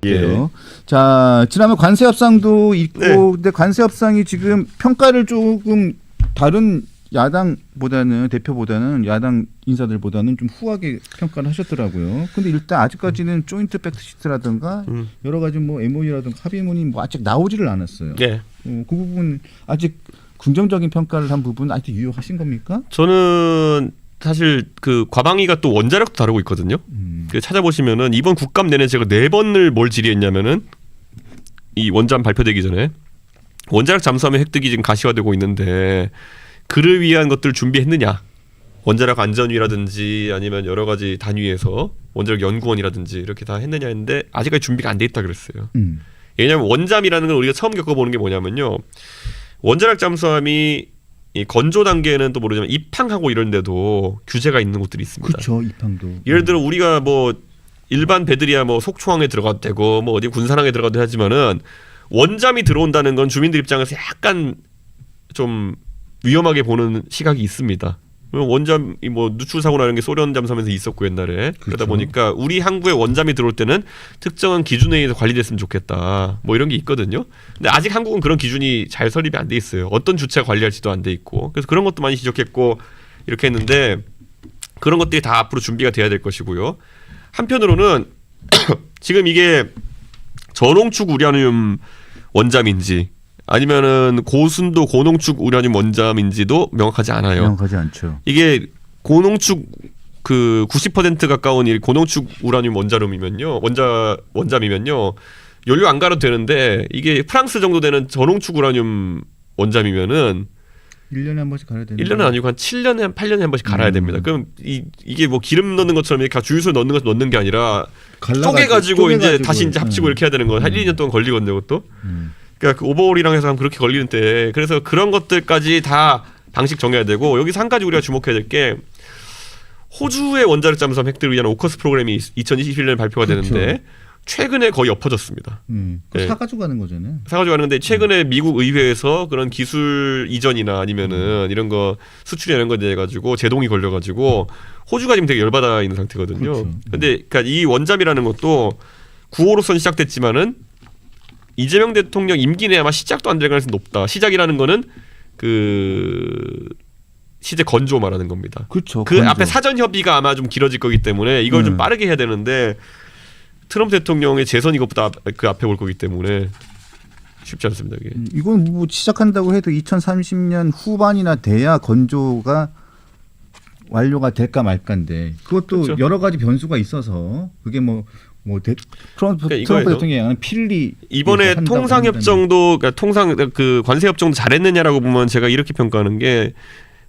예. 자, 지난번 관세 협상도 있고, 네. 근데 관세 협상이 지금 평가를 조금 다른 야당보다는 대표보다는 야당 인사들보다는 좀 후하게 평가를 하셨더라고요. 근데 일단 아직까지는 조인트 팩트시트라든가 여러 가지 뭐 MOU라든가 합의문이 뭐 아직 나오지를 않았어요. 예. 그 부분 아직 긍정적인 평가를 한 부분 아직 유효하신 겁니까? 저는 사실 그 과방위가 또 원자력도 다루고 있거든요. 그 찾아보시면은 이번 국감 내내 제가 4번을 뭘 질의했냐면은 이 원잠 발표되기 전에 원자력 잠수함의 획득이 지금 가시화되고 있는데 그를 위한 것들을 준비했느냐? 원자력 안전위라든지 아니면 여러 가지 단위에서 원자력 연구원이라든지 이렇게 다 했느냐 했는데 아직까지 준비가 안 돼 있다 그랬어요. 왜냐하면 원잠이라는 걸 우리가 처음 겪어보는 게 뭐냐면요. 원자력 잠수함이 이 건조 단계는 또 모르지만 입항하고 이런데도 규제가 있는 곳들이 있습니다. 그렇죠, 입항도. 예를 들어 우리가 뭐 일반 배들이야 뭐 속초항에 들어가도 되고 뭐 어디 군산항에 들어가도 하지만은 원잠이 들어온다는 건 주민들 입장에서 약간 좀 위험하게 보는 시각이 있습니다. 원잠이 뭐 누출 사고나 이런 게 소련 잠수함에서 있었고 옛날에 그러다 그렇죠. 보니까 우리 항구에 원잠이 들어올 때는 특정한 기준에 의해서 관리됐으면 좋겠다. 뭐 이런 게 있거든요. 근데 아직 한국은 그런 기준이 잘 설립이 안 돼 있어요. 어떤 주체가 관리할지도 안 돼 있고. 그래서 그런 것도 많이 지적했고 이렇게 했는데 그런 것들이 다 앞으로 준비가 돼야 될 것이고요. 한편으로는 지금 이게 저농축 우라늄 원잠인지 아니면은 고순도 고농축 우라늄 원잠인지도 명확하지 않아요. 명확하지 않죠. 이게 고농축 그 90% 가까운 이 고농축 우라늄 원잠이면요 연료 안 갈아도 되는데 이게 프랑스 정도 되는 저농축 우라늄 원잠이면은 1년에 한 번씩 갈아야 되는 1년은 아니고 한 7년에 한 8년에 한 번씩 갈아야 됩니다. 그럼 이게 뭐 기름 넣는 것처럼 이렇게 주유소 넣는 것 넣는 게 아니라 쪼개가지고 이제 다시 이제 합치고 이렇게 해야 되는 거 한 1, 2년 동안 걸리거든요, 그것도. 그러니까 그 오버홀이랑 해서 하면 그렇게 걸리는데 그래서 그런 것들까지 다 방식 정해야 되고 여기서 한 가지 우리가 주목해야 될 게 호주의 원자력 잠수함 획득을 위한 오커스 프로그램이 2021년에 발표가 그렇죠. 되는데 최근에 거의 엎어졌습니다. 네. 사가지고 가는 거잖아요. 사가지고 가는데 최근에 미국 의회에서 그런 기술 이전이나 아니면은 이런 거 수출 이런 거에 대해 가지고 제동이 걸려가지고 호주가 지금 되게 열받아 있는 상태거든요. 그렇죠. 근데 그러니까 이 원잠이라는 것도 9호로선 시작됐지만은 이재명 대통령 임기 내에 아마 시작도 안 될 가능성이 높다. 시작이라는 거는 그 시제 건조 말하는 겁니다. 그렇죠. 그 건조. 앞에 사전 협의가 아마 좀 길어질 거기 때문에 이걸 좀 빠르게 해야 되는데 트럼프 대통령의 재선 이것보다 그 앞에 올 거기 때문에 쉽지 않습니다. 이게. 이건 뭐 시작한다고 해도 2030년 후반이나 돼야 건조가 완료가 될까 말까인데 그것도 그렇죠. 여러 가지 변수가 있어서 그게 트럼프 이거예요. 대통령이 얘기하는 필리 이번에 통상협정도 그러니까 그 관세협정도 잘했느냐라고 보면 제가 이렇게 평가하는 게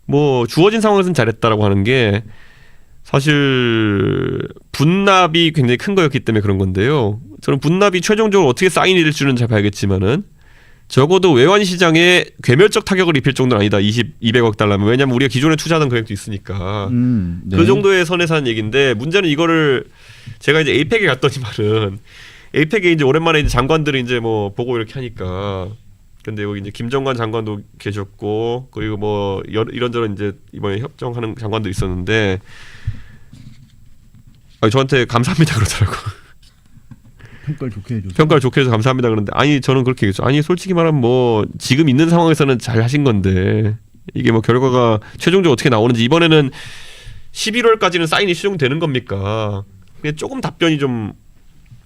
뭐 주어진 상황에서는 잘했다라고 하는 게 사실 분납이 굉장히 큰 거였기 때문에 그런 건데요. 저는 분납이 최종적으로 어떻게 사인이 될지는 잘 봐야겠지만은 적어도 외환 시장에 괴멸적 타격을 입힐 정도는 아니다. 200억 달러면 왜냐하면 우리가 기존에 투자하던 금액도 있으니까 네. 그 정도의 선에서 하는 얘기인데 문제는 이거를 제가 이제 에이펙에 갔더니만은 에이펙에 이제 오랜만에 이제 장관들이 이제 뭐 보고 이렇게 하니까 근데 여기 이제 김정관 장관도 계셨고 그리고 뭐 이런저런 이제 이번에 협정하는 장관도 있었는데 저한테 감사합니다 그러더라고. 평가를 좋게 해줘서. 평가를 좋게 해서 감사합니다 그러는데 아니 저는 그렇게 얘기했죠. 아니 솔직히 말하면 뭐 지금 있는 상황에서는 잘 하신 건데 이게 뭐 결과가 최종적으로 어떻게 나오는지 이번에는 11월까지는 사인이 수용되는 겁니까? 그냥 조금 답변이 좀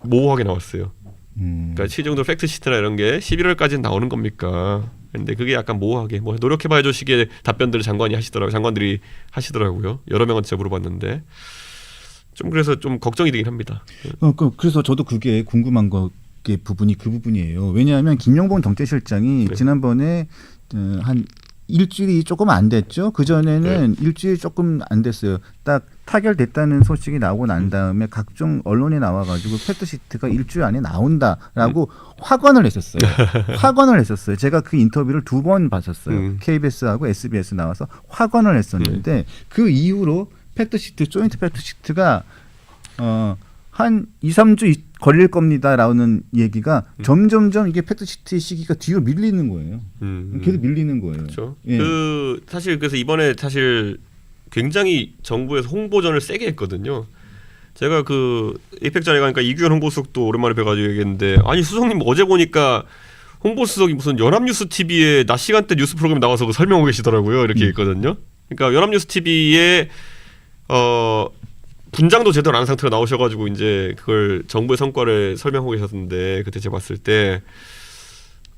모호하게 나왔어요. 그러니까 최종적으로 팩트시트나 이런 게 11월까지는 나오는 겁니까? 근데 그게 약간 모호하게 뭐 노력해봐야죠 식의 답변들을 장관들이 하시더라고요. 여러 명한테 물어봤는데 좀 그래서 좀 걱정이 되긴 합니다. 그래서 저도 그게 궁금한 게 부분이 그 부분이에요. 왜냐하면 김용범 정책실장이 네. 지난번에 한 일주일이 조금 안 됐죠. 그 전에는 일주일 조금 안 됐어요. 딱 타결됐다는 소식이 나오고 난 다음에 각종 언론에 나와가지고 팩트시트가 일주일 안에 나온다라고 확언을 했었어요. 확언을 했었어요. 제가 그 인터뷰를 2번 봤었어요. KBS하고 SBS 나와서 확언을 했었는데 그 이후로 팩트시트, 조인트 팩트시트가 한 2, 3주 걸릴 겁니다라는 얘기가 점점점 이게 팩트시트의 시기가 뒤로 밀리는 거예요. 계속 밀리는 거예요. 그렇죠. 예. 그 사실 그래서 이번에 사실 굉장히 정부에서 홍보전을 세게 했거든요. 제가 그 에이펙 자리에 가니까 이규현 홍보수석도 오랜만에 뵈가지고 얘기했는데 아니 수석님 어제 보니까 홍보수석이 무슨 연합뉴스 TV에 낮 시간대 뉴스 프로그램 나와서 그 설명하고 계시더라고요. 이렇게 했거든요. 그러니까 연합뉴스 TV에 분장도 제대로 안 한 상태로 나오셔가지고 이제 그걸 정부의 성과를 설명하고 계셨는데 그때 제가 봤을 때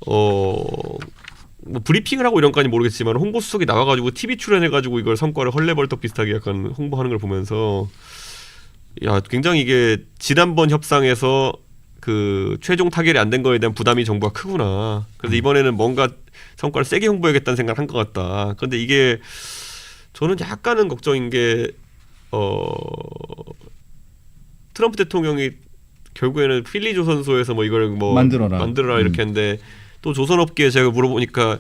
뭐 브리핑을 하고 이런 건지 모르겠지만 홍보수석이 나와가지고 TV 출연해가지고 이걸 성과를 헐레벌떡 비슷하게 약간 홍보하는 걸 보면서 야 굉장히 이게 지난번 협상에서 그 최종 타결이 안 된 거에 대한 부담이 정부가 크구나. 그래서 이번에는 뭔가 성과를 세게 홍보해야겠다는 생각을 한 것 같다. 그런데 이게 저는 약간은 걱정인 게 트럼프 대통령이 결국에는 필리 조선소에서 뭐 이걸 뭐 만들어라 이렇게 했는데 또 조선업계에 제가 물어보니까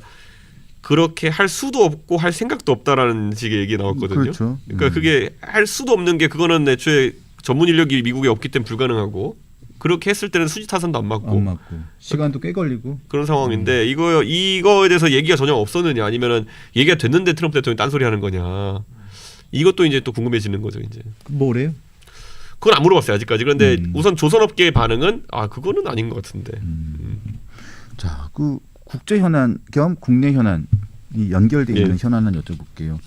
그렇게 할 수도 없고 할 생각도 없다라는 식의 얘기 나왔거든요. 그렇죠. 그러니까 그게 할 수도 없는 게 그거는 애초에 전문 인력이 미국에 없기 때문에 불가능하고 그렇게 했을 때는 수지 타선도 안 맞고 시간도 꽤 걸리고 그런 상황인데 이거에 대해서 얘기가 전혀 없었느냐 아니면은 얘기가 됐는데 트럼프 대통령이 딴소리 하는 거냐 이것도 이제 또 궁금해지는 거죠 이제. 뭐래요? 그건 안 물어봤어요 아직까지. 그런데 우선 조선업계의 반응은 그거는 아닌 것 같은데. 자, 그 국제 현안 겸 국내 현안이 연결돼 있는 현안을 여쭤볼게요.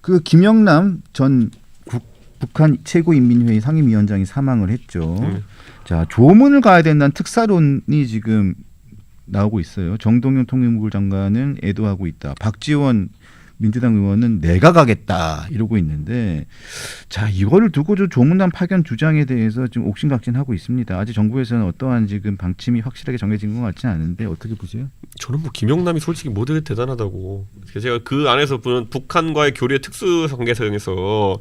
그 김영남 전 북한 최고인민회의 상임위원장이 사망을 했죠. 자, 조문을 가야 된다는 특사론이 지금 나오고 있어요. 정동영 통일부 장관은 애도하고 있다. 박지원 민주당 의원은 내가 가겠다 이러고 있는데 자 이거를 두고 조문단 파견 주장에 대해서 지금 옥신각신하고 있습니다. 아직 정부에서는 어떠한 지금 방침이 확실하게 정해진 것 같지는 않은데 어떻게 보세요? 저는 뭐 김영남이 솔직히 뭐 되게 대단하다고. 제가 그 안에서 보는 북한과의 교류의 특수 관계성에서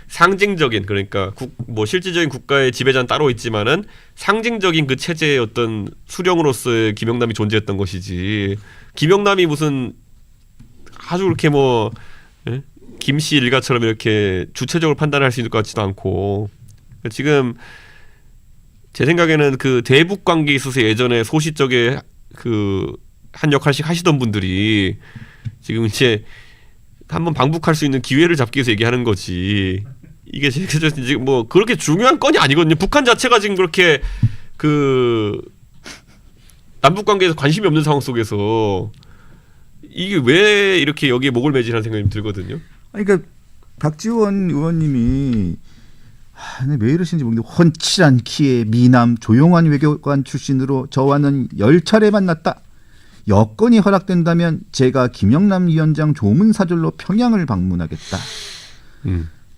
상징적인 그러니까 뭐 실질적인 국가의 지배자는 따로 있지만은 상징적인 그 체제의 어떤 수령으로서의 김영남이 존재했던 것이지. 김영남이 무슨 아주 그렇게 뭐 김씨 일가처럼 이렇게 주체적으로 판단할 수 있을 것 같지도 않고 지금 제 생각에는 그 대북 관계에 있어서 예전에 소시적에 그 한 역할씩 하시던 분들이 지금 이제 한번 방북할 수 있는 기회를 잡기 위해서 얘기하는 거지. 이게 지금 뭐 그렇게 중요한 건이 아니거든요. 북한 자체가 지금 그렇게 그 남북 관계에서 관심이 없는 상황 속에서 이게 왜 이렇게 여기에 목을 매지라는 생각이 들거든요. 그러니까 박지원 의원님이 왜 이러시는지 모르겠는데 훤칠한 키에 미남 조용한 외교관 출신으로 저와는 10차례 만났다. 여건이 허락된다면 제가 김영남 위원장 조문 사절로 평양을 방문하겠다.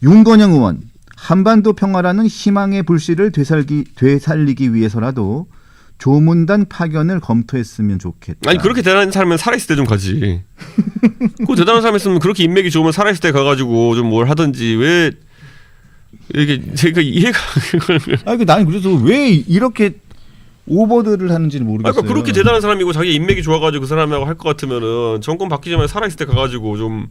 윤건영 의원 한반도 평화라는 희망의 불씨를 되살리기 위해서라도 조문단 파견을 검토했으면 좋겠다. 아니 그렇게 대단한 사람은 살아있을 때 좀 가지. 그 대단한 사람이었으면 그렇게 인맥이 좋으면 살아있을 때 가가지고 좀 뭘 하든지 왜 이게 제가 이해가. 아니 나는 그래서 왜 이렇게 오버들을 하는지는 모르겠어요. 그러니까 그렇게 대단한 사람이고 자기 인맥이 좋아가지고 그 사람하고 할 것 같으면은 정권 바뀌기 전에 살아있을 때 가가지고 좀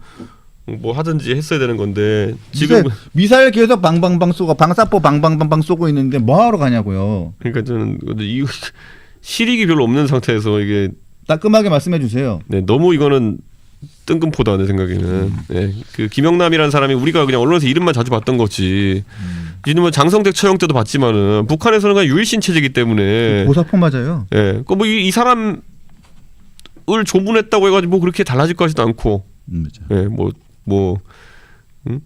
뭐 하든지 했어야 되는 건데 지금 미사일 계속 방방방 쏘고 방사포 방방방방 쏘고 있는데 뭐 하러 가냐고요. 그러니까 저는 이 실익이 별로 없는 상태에서 이게 따끔하게 말씀해 주세요. 네, 너무 이거는 뜬금포다 내 생각에는. 네, 그 김영남이라는 사람이 우리가 그냥 언론에서 이름만 자주 봤던 거지. 이놈은 장성택 처형 때도 봤지만은 북한에서는 그냥 유일신 체제이기 때문에. 고사포 맞아요. 예, 네, 뭐 이 사람을 조문했다고 해가지고 뭐 그렇게 달라질 것 같지도 않고. 예,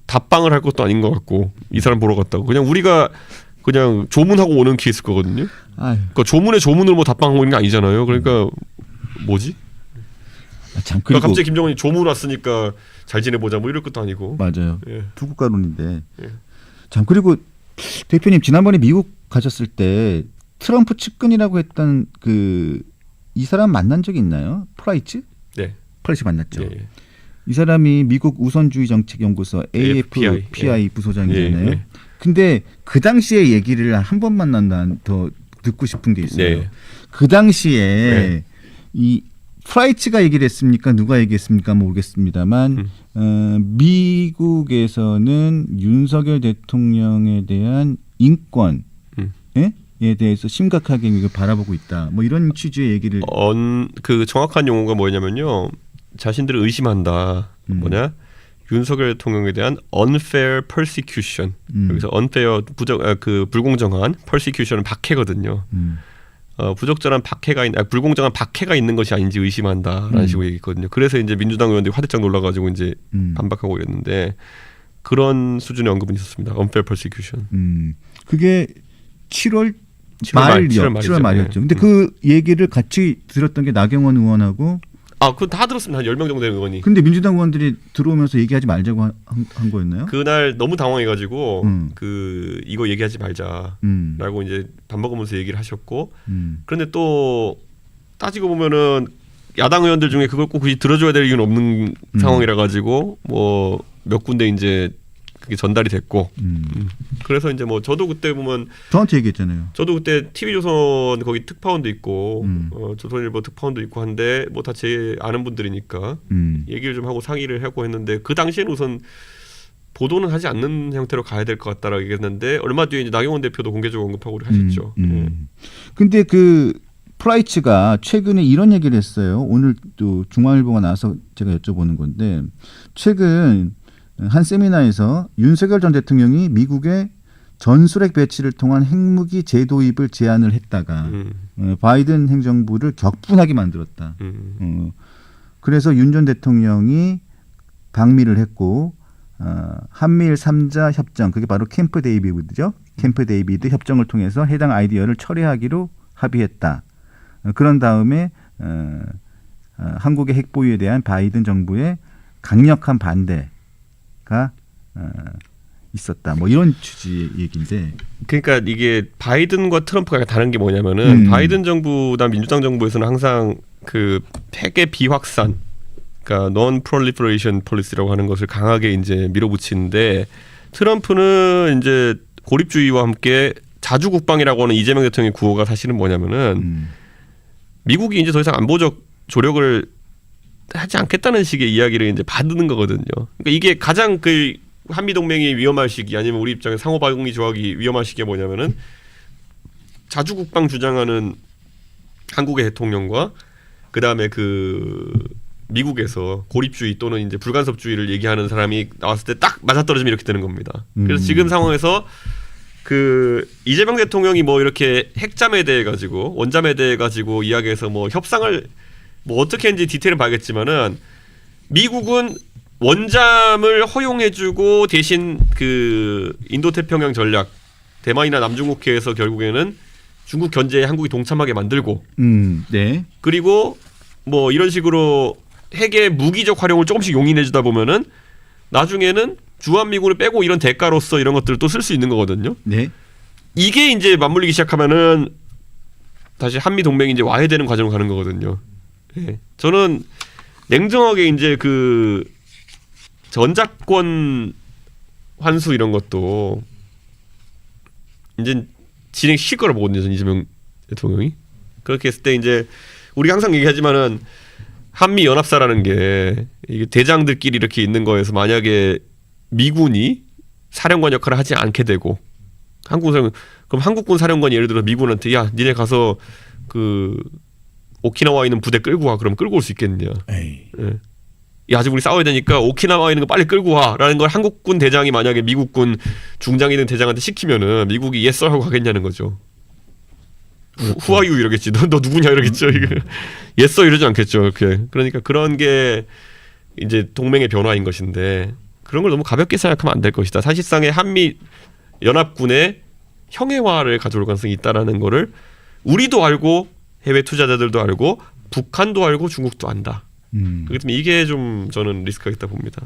답방을 할 것도 아닌 것 같고 이 사람 보러 갔다고 그냥 우리가 그냥 조문하고 오는 케이스일 거거든요. 그러니까 조문에 조문을 뭐 답방하고 있는 게 아니잖아요. 그러니까 뭐지? 참 그러니까 갑자기 김정은이 조문 왔으니까 잘 지내보자 뭐 이럴 것도 아니고. 맞아요. 예. 두 국가론인데. 예. 참 그리고 대표님 지난번에 미국 가셨을 때 트럼프 측근이라고 했던 그 이 사람 만난 적이 있나요? 프라이츠? 네. 프라이츠 만났죠. 예. 이 사람이 미국 우선주의 정책연구소 AFPI 부소장이잖아요. 예. 근데 그 당시에 얘기를 한 번 만난다 더 듣고 싶은 게 있어요. 네. 그 당시에 이 프라이츠가 얘기를 했습니까? 누가 얘기했습니까? 모르겠습니다만 미국에서는 윤석열 대통령에 대한 인권에 대해서 심각하게 이걸 바라보고 있다. 뭐 이런 취지의 얘기를. 그 정확한 용어가 뭐냐면요. 자신들을 의심한다. 뭐냐? 윤석열 대통령에 대한 unfair persecution. 여기서 unfair 그 불공정한 persecution은 박해거든요. 부적절한 박해가 불공정한 박해가 있는 것이 아닌지 의심한다라는 식으로 얘기했거든요. 그래서 이제 민주당 의원들이 화들짝 놀라가지고 이제 반박하고 이랬는데 그런 수준의 언급은 있었습니다. unfair persecution. 그게 7월 7월 말이었죠. 근데 그 얘기를 같이 들었던 게 나경원 의원하고 그거 다 들었습니다. 한 10명 정도 되는 의원이. 근데 민주당 의원들이 들어오면서 얘기하지 말자고 한 거였나요? 그날 너무 당황해가지고 이거 얘기하지 말자라고 이제 밥 먹으면서 얘기를 하셨고 그런데 또 따지고 보면은 야당 의원들 중에 그걸 꼭 굳이 들어줘야 될 이유는 없는 상황이라 가지고 뭐 몇 군데 이제 그게 전달이 됐고 그래서 이제 뭐 저도 그때 보면 저한테 얘기했잖아요. 저도 그때 TV조선 거기 특파원도 있고 조선일보 특파원도 있고 한데 뭐 다 제 아는 분들이니까 얘기를 좀 하고 상의를 하고 했는데 그 당시에는 우선 보도는 하지 않는 형태로 가야 될 것 같다라고 얘기했는데 얼마 뒤에 이제 나경원 대표도 공개적으로 언급하고 하셨죠. 근데 그 프라이츠가 최근에 이런 얘기를 했어요. 오늘 또 중앙일보가 나와서 제가 여쭤보는 건데 최근 한 세미나에서 윤석열 전 대통령이 미국의 전술핵 배치를 통한 핵무기 재도입을 제안을 했다가 바이든 행정부를 격분하게 만들었다. 그래서 윤 전 대통령이 방미를 했고 한미일 3자 협정 그게 바로 캠프 데이비드죠. 캠프 데이비드 협정을 통해서 해당 아이디어를 철회하기로 합의했다. 그런 다음에 한국의 핵 보유에 대한 바이든 정부의 강력한 반대가 있었다. 뭐 이런 취지의 얘기인데. 그러니까 이게 바이든과 트럼프가 다른 게 뭐냐면은 바이든 정부나 민주당 정부에서는 항상 그 핵의 비확산, 그러니까 non-proliferation policy라고 하는 것을 강하게 이제 밀어붙이는데 트럼프는 이제 고립주의와 함께 자주국방이라고 하는 이재명 대통령의 구호가 사실은 뭐냐면은 미국이 이제 더 이상 안보적 조력을 하지 않겠다는 식의 이야기를 이제 받는 거거든요. 그러니까 이게 가장 그 한미 동맹이 위험할 시기 아니면 우리 입장에 상호 방위 조약이 위험할 시기가 뭐냐면은 자주국방 주장하는 한국의 대통령과 그 다음에 그 미국에서 고립주의 또는 이제 불간섭주의를 얘기하는 사람이 나왔을 때 딱 맞아떨어지면 이렇게 되는 겁니다. 그래서 지금 상황에서 그 이재명 대통령이 뭐 이렇게 핵잠에 대해 가지고 원잠에 대해 가지고 이야기해서 뭐 협상을 뭐 어떻게 했는지 디테일은 봐야겠지만은 미국은 원잠을 허용해주고 대신 그 인도태평양 전략 대만이나 남중국해에서 결국에는 중국 견제에 한국이 동참하게 만들고 네. 그리고 뭐 이런 식으로 핵의 무기적 활용을 조금씩 용인해주다 보면은 나중에는 주한미군을 빼고 이런 대가로서 이런 것들을 또 쓸 수 있는 거거든요. 네. 이게 이제 맞물리기 시작하면은 다시 한미 동맹이 이제 와해되는 과정으로 가는 거거든요. 네. 저는 냉정하게 이제 그 전작권 환수 이런 것도 이제 진행시킬 거라 보거든요. 전 이재명 대통령이. 그렇게 했을 때 이제 우리가 항상 얘기하지만은 한미 연합사라는 게 이게 대장들끼리 이렇게 있는 거에서 만약에 미군이 사령관 역할을 하지 않게 되고 그럼 한국군 사령관이 예를 들어 미군한테 야 니네 가서 그 오키나와에 있는 부대 끌고 와. 그럼 끌고 올 수 있겠느냐. 예. 야, 아직 우리 싸워야 되니까 오키나와에 있는 거 빨리 끌고 와라는 걸 한국군 대장이 만약에 미국군 중장이든 대장한테 시키면은 미국이 yes 하고 가겠냐는 거죠. Who are you 이러겠지. 너 누구냐 이러겠죠. yes 이러지 않겠죠. 이렇게. 그러니까 그런 게 이제 동맹의 변화인 것인데 그런 걸 너무 가볍게 생각하면 안 될 것이다. 사실상의 한미 연합군의 형해화를 가져올 가능성이 있다라는 거를 우리도 알고 해외 투자자들도 알고 북한도 알고 중국도 안다. 그렇기 때문에 이게 좀 저는 리스크가 있다 봅니다.